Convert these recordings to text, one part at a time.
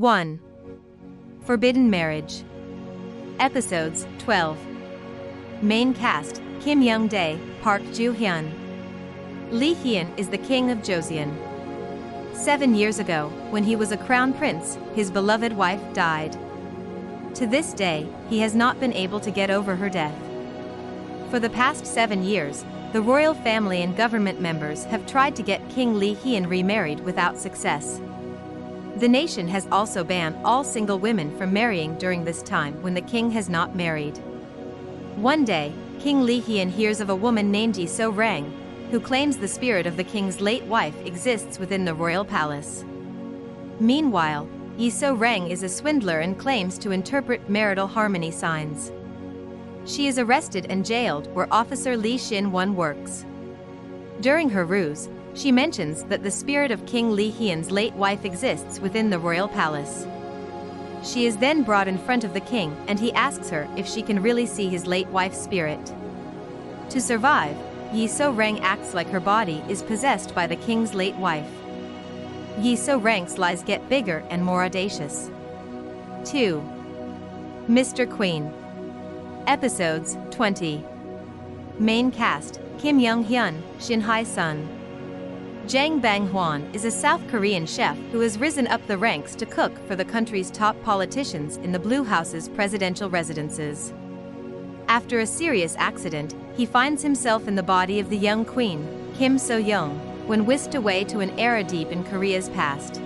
1. Forbidden Marriage. Episodes 12. Main cast: Kim Young-dae, Park Joo-hyun. Lee Hyun is the king of Joseon. 7 years ago, when he was a crown prince, his beloved wife died. To this day, he has not been able to get over her death. For the past 7 years, the royal family and government members have tried to get King Lee Hyun remarried without success. The nation has also banned all single women from marrying during this time when the king has not married. One day, King Lee Hyun hears of a woman named Yi So-rang, who claims the spirit of the king's late wife exists within the royal palace. Meanwhile, Yi So-rang is a swindler and claims to interpret marital harmony signs. She is arrested and jailed where Officer Lee Shin-won works. During her ruse, she mentions that the spirit of King Lee Hyun's late wife exists within the royal palace. She is then brought in front of the king and he asks her if she can really see his late wife's spirit. To survive, Yi So-rang acts like her body is possessed by the king's late wife. Yi So-rang's lies get bigger and more audacious. 2. Mr. Queen. Episodes 20. Main cast: Kim Young-hyun, Shin Hae-sun. Jang Bang-hwan is a South Korean chef who has risen up the ranks to cook for the country's top politicians in the Blue House's presidential residences. After a serious accident, he finds himself in the body of the young queen, Kim So-young, when whisked away to an era deep in Korea's past.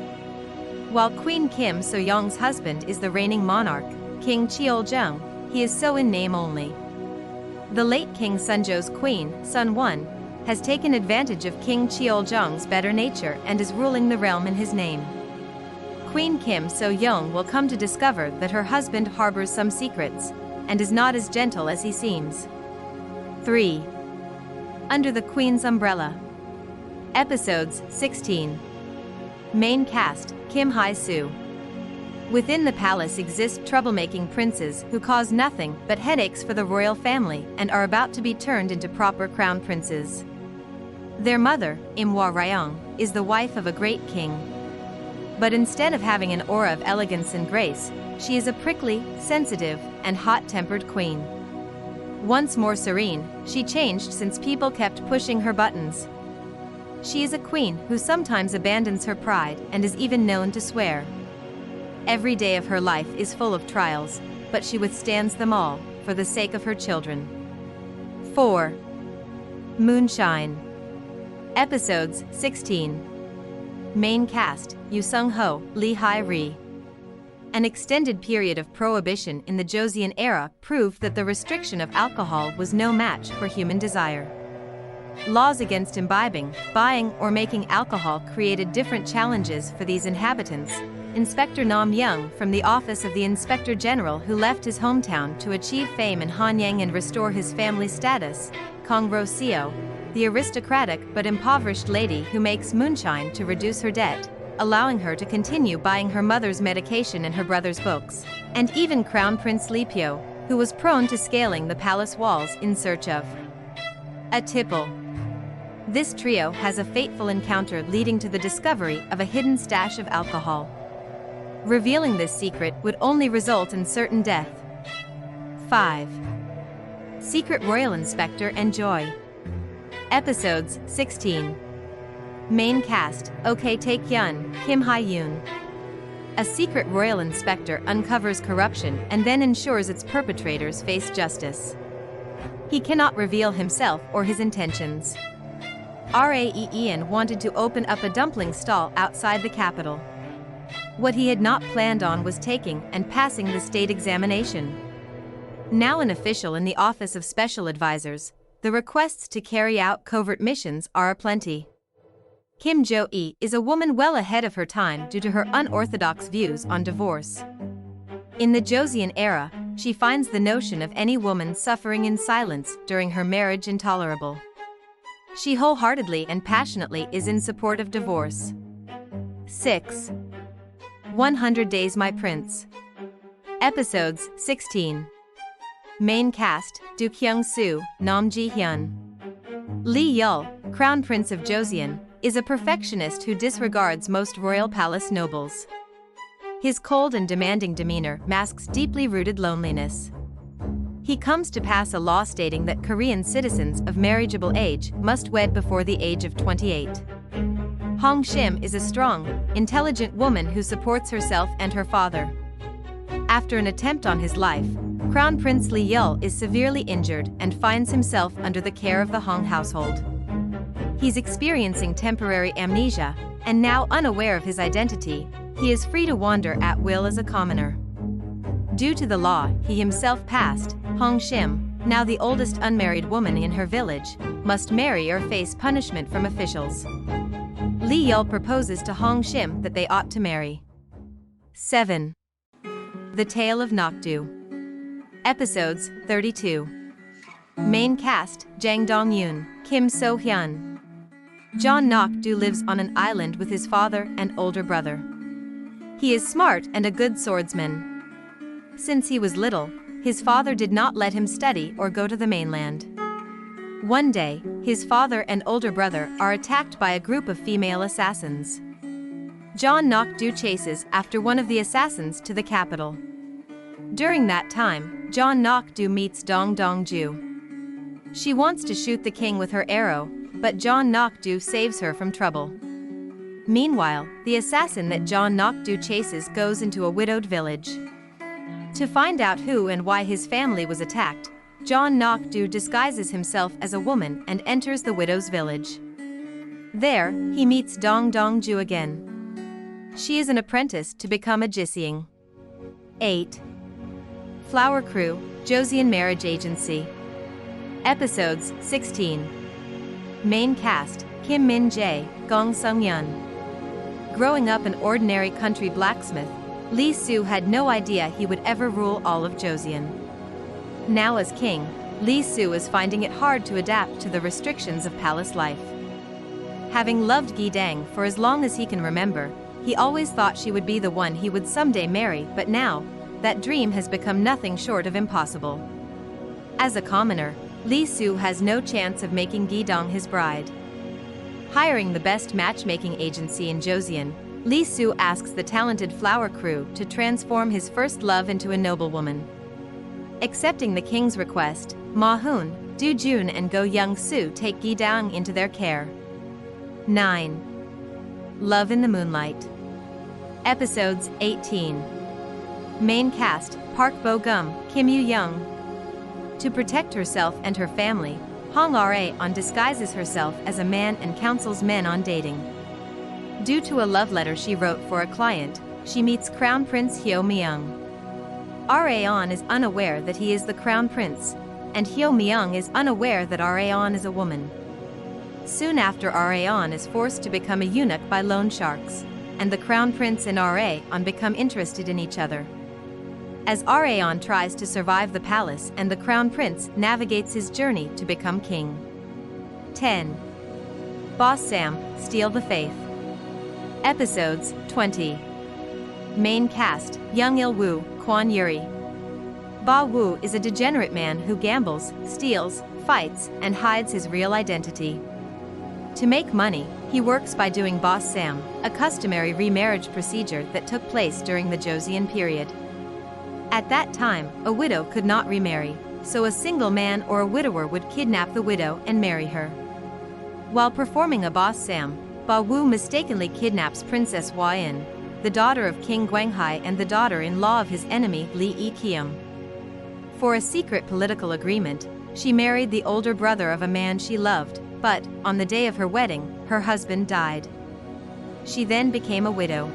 While Queen Kim So-young's husband is the reigning monarch, King Cheol-jung, he is so in name only. The late King Sunjo's queen, Sun-won, has taken advantage of King Cheol-jung's better nature and is ruling the realm in his name. Queen Kim So-young will come to discover that her husband harbors some secrets and is not as gentle as he seems. 3. Under the Queen's Umbrella. Episodes 16. Main cast: Kim Hae-soo. Within the palace exist troublemaking princes who cause nothing but headaches for the royal family and are about to be turned into proper crown princes. Their mother, Imwa Ryong, is the wife of a great king. But instead of having an aura of elegance and grace, she is a prickly, sensitive, and hot-tempered queen. Once more serene, she changed since people kept pushing her buttons. She is a queen who sometimes abandons her pride and is even known to swear. Every day of her life is full of trials, but she withstands them all, for the sake of her children. 4. Moonshine. Episodes 16. Main cast: Yoo Sung-ho, Lee Hae-ri. An extended period of prohibition in the Joseon era proved that the restriction of alcohol was no match for human desire. Laws against imbibing, buying, or making alcohol created different challenges for these inhabitants. Inspector Nam Young from the office of the Inspector General who left his hometown to achieve fame in Hanyang and restore his family status, Kong Ro-seo, the aristocratic but impoverished lady who makes moonshine to reduce her debt, allowing her to continue buying her mother's medication and her brother's books, and even Crown Prince Lee Pyo, who was prone to scaling the palace walls in search of a tipple. This trio has a fateful encounter leading to the discovery of a hidden stash of alcohol. Revealing this secret would only result in certain death. 5. Secret Royal Inspector and Joy. Episodes 16. Main cast: Ok Tae-kyun, Kim Hae-yoon. A secret royal inspector uncovers corruption and then ensures its perpetrators face justice. He cannot reveal himself or his intentions. Raeen wanted to open up a dumpling stall outside the capital. What he had not planned on was taking and passing the state examination. Now an official in the Office of Special Advisors, the requests to carry out covert missions are aplenty. Kim Jo-e is a woman well ahead of her time due to her unorthodox views on divorce. In the Joseon era, she finds the notion of any woman suffering in silence during her marriage intolerable. She wholeheartedly and passionately is in support of divorce. 6. 100 Days My Prince. Episodes 16. Main cast: Do Kyung-soo, Nam Ji-hyun. Lee Yul, Crown Prince of Joseon, is a perfectionist who disregards most royal palace nobles. His cold and demanding demeanor masks deeply rooted loneliness. He comes to pass a law stating that Korean citizens of marriageable age must wed before the age of 28. Hong Shim is a strong, intelligent woman who supports herself and her father. After an attempt on his life, Crown Prince Lee Yul is severely injured and finds himself under the care of the Hong household. He's experiencing temporary amnesia, and now unaware of his identity, he is free to wander at will as a commoner. Due to the law he himself passed, Hong Shim, now the oldest unmarried woman in her village, must marry or face punishment from officials. Lee Yul proposes to Hong Shim that they ought to marry. 7. The Tale of Nokdu. Episodes 32. Main cast: Jang Dong-yoon, Kim So-hyun. John Nokdu lives on an island with his father and older brother. He is smart and a good swordsman. Since he was little, his father did not let him study or go to the mainland. One day, his father and older brother are attacked by a group of female assassins. John Nokdu chases after one of the assassins to the capital. During that time, John Nokdu meets Dong Dong-ju. She wants to shoot the king with her arrow, but John Nokdu saves her from trouble. Meanwhile, the assassin that John Nokdu chases goes into a widowed village. To find out who and why his family was attacked, John Nokdu disguises himself as a woman and enters the widow's village. There, he meets Dong Dong-ju again. She is an apprentice to become a jisseong. 8. Flower Crew, Joseon Marriage Agency. Episodes 16. Main cast: Kim Min-jae, Gong Sung-yeon. Growing up an ordinary country blacksmith, Lee Soo had no idea he would ever rule all of Joseon. Now as king, Lee Soo is finding it hard to adapt to the restrictions of palace life. Having loved Gi Dang for as long as he can remember, he always thought she would be the one he would someday marry, but now, that dream has become nothing short of impossible. As a commoner, Lee Soo has no chance of making Gi Dang his bride. Hiring the best matchmaking agency in Joseon, Lee Soo asks the talented Flower Crew to transform his first love into a noblewoman. Accepting the king's request, Ma Hoon, Do Jun and Go Young Soo take Gi Dang into their care. 9. Love in the Moonlight. Episodes 18. Main cast: Park Bo-gum, Kim Yoo-young. To protect herself and her family, Hong Ra-on disguises herself as a man and counsels men on dating. Due to a love letter she wrote for a client, she meets Crown Prince Hyo Myung. Ra-on is unaware that he is the Crown Prince, and Hyo Myung is unaware that Ra-on is a woman. Soon after, Ra-on is forced to become a eunuch by loan sharks, and the Crown Prince and Ra-on become interested in each other. As Ra-on tries to survive the palace and the Crown Prince navigates his journey to become king. 10. Boss Sam, Steal the Faith. Episodes 20. Main cast: Young Il-woo, Kwon Yuri. Ba Woo is a degenerate man who gambles, steals, fights, and hides his real identity. To make money, he works by doing Boss Sam, a customary remarriage procedure that took place during the Joseon period. At that time, a widow could not remarry, so a single man or a widower would kidnap the widow and marry her. While performing a Boss Sam, Ba Woo mistakenly kidnaps Princess Hwa-in, the daughter of King Gwanghai and the daughter-in-law of his enemy Lee E-kyum. For a secret political agreement, she married the older brother of a man she loved, but, on the day of her wedding, her husband died. She then became a widow.